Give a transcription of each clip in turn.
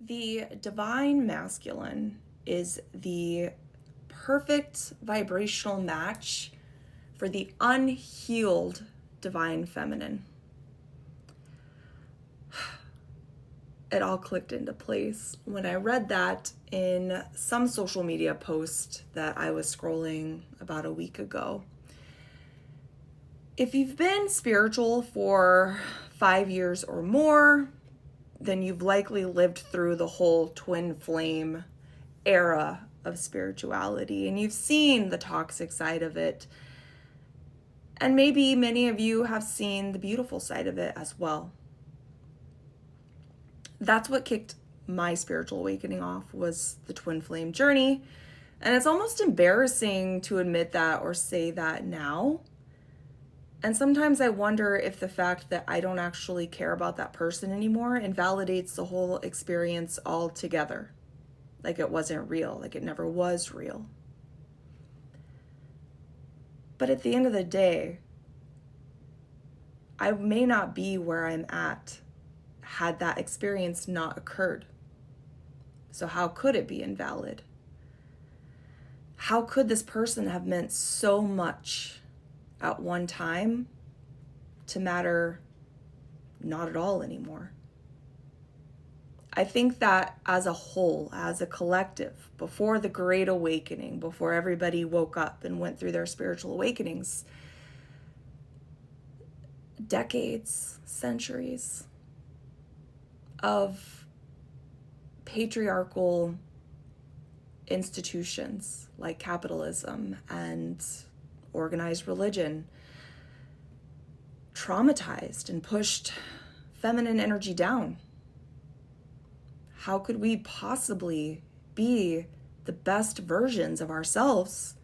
The divine masculine is the perfect vibrational match for the unhealed divine feminine. It all clicked into place when I read that in some social media post that I was scrolling about a week ago. If you've been spiritual for 5 years or more, then you've likely lived through the whole twin flame era of spirituality, and you've seen the toxic side of it. And maybe many of you have seen the beautiful side of it as well. That's what kicked my spiritual awakening off, was the twin flame journey. And it's almost embarrassing to admit that or say that now. And sometimes I wonder if the fact that I don't actually care about that person anymore invalidates the whole experience altogether. Like it wasn't real, like it never was real. But at the end of the day, I may not be where I'm at had that experience not occurred. So how could it be invalid? How could this person have meant so much at one time to matter not at all anymore? I think that as a whole, as a collective, before the Great Awakening, before everybody woke up and went through their spiritual awakenings, decades, centuries of patriarchal institutions like capitalism and organized religion traumatized and pushed feminine energy down. How could we possibly be the best versions of ourselves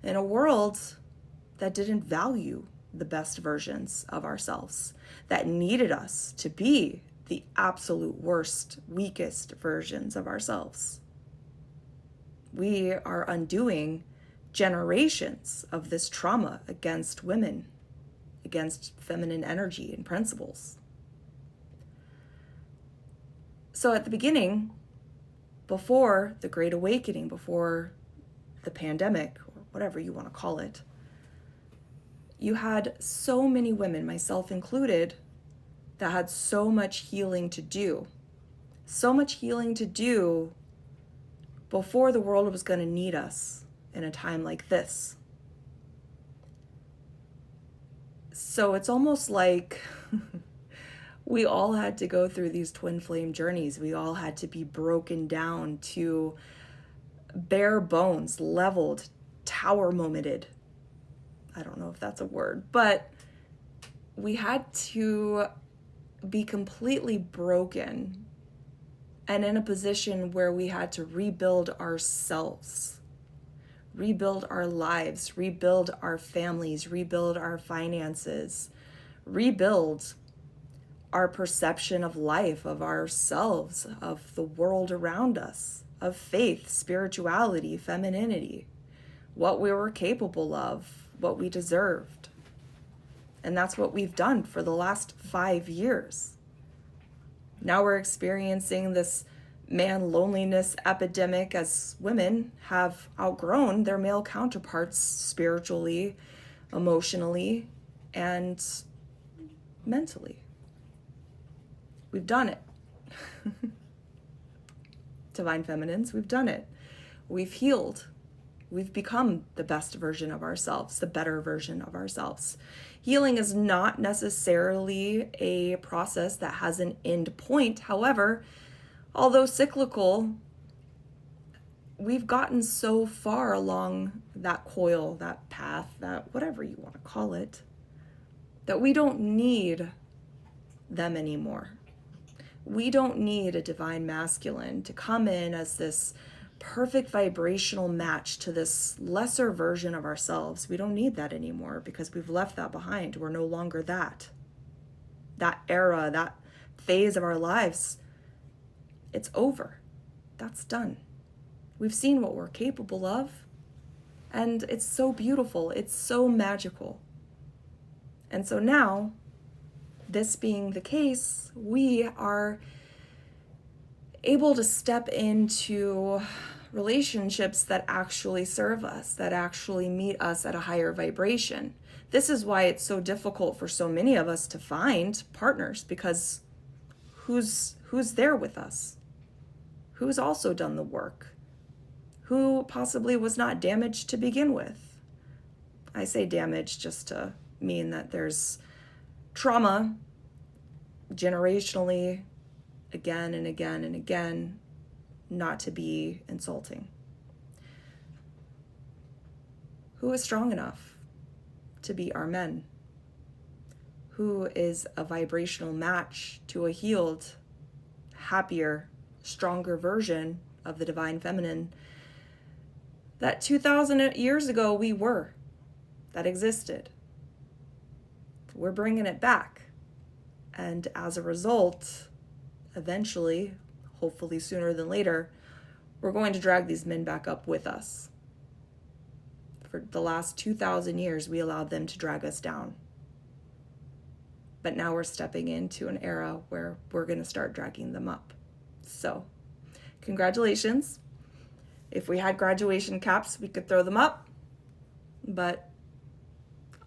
in a world that didn't value the best versions of ourselves, that needed us to be the absolute worst, weakest versions of ourselves? We are undoing generations of this trauma against women, against feminine energy and principles. So at the beginning, before the Great Awakening, before the pandemic, or whatever you want to call it, you had so many women, myself included, that had so much healing to do. So much healing to do before the world was going to need us in a time like this. So it's almost like we all had to go through these twin flame journeys. We all had to be broken down to bare bones, leveled, tower momented. I don't know if that's a word, but we had to be completely broken and in a position where we had to rebuild ourselves, rebuild our lives, rebuild our families, rebuild our finances, rebuild our perception of life, of ourselves, of the world around us, of faith, spirituality, femininity, what we were capable of, what we deserved. And that's what we've done for the last 5 years. Now we're experiencing this man loneliness epidemic as women have outgrown their male counterparts spiritually, emotionally, and mentally. We've done it. Divine feminines, we've done it. We've healed. We've become the best version of ourselves, the better version of ourselves. Healing is not necessarily a process that has an end point. However, although cyclical, we've gotten so far along that coil, that path, that whatever you want to call it, that we don't need them anymore. We don't need a divine masculine to come in as this perfect vibrational match to this lesser version of ourselves. We don't need that anymore because we've left that behind. We're no longer that. That era, that phase of our lives, it's over. That's done. We've seen what we're capable of, and it's so beautiful. It's so magical. And so now, this being the case, we are able to step into relationships that actually serve us, that actually meet us at a higher vibration. This is why it's so difficult for so many of us to find partners, because who's there with us? Who's also done the work? Who possibly was not damaged to begin with? I say damaged just to mean that there's trauma generationally, again and again and again, not to be insulting. Who is strong enough to be our men? Who is a vibrational match to a healed, happier, stronger version of the divine feminine that 2,000 years ago we were, that existed? We're bringing it back. And as a result, eventually, hopefully sooner than later, we're going to drag these men back up with us. For the last 2,000 years, we allowed them to drag us down. But now we're stepping into an era where we're going to start dragging them up. So, congratulations. If we had graduation caps, we could throw them up. But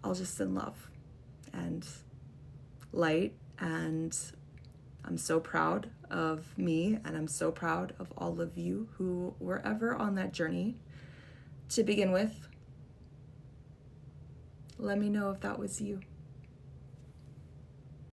I'll just send love and light. And I'm so proud of me, and I'm so proud of all of you who were ever on that journey to begin with. Let me know if that was you.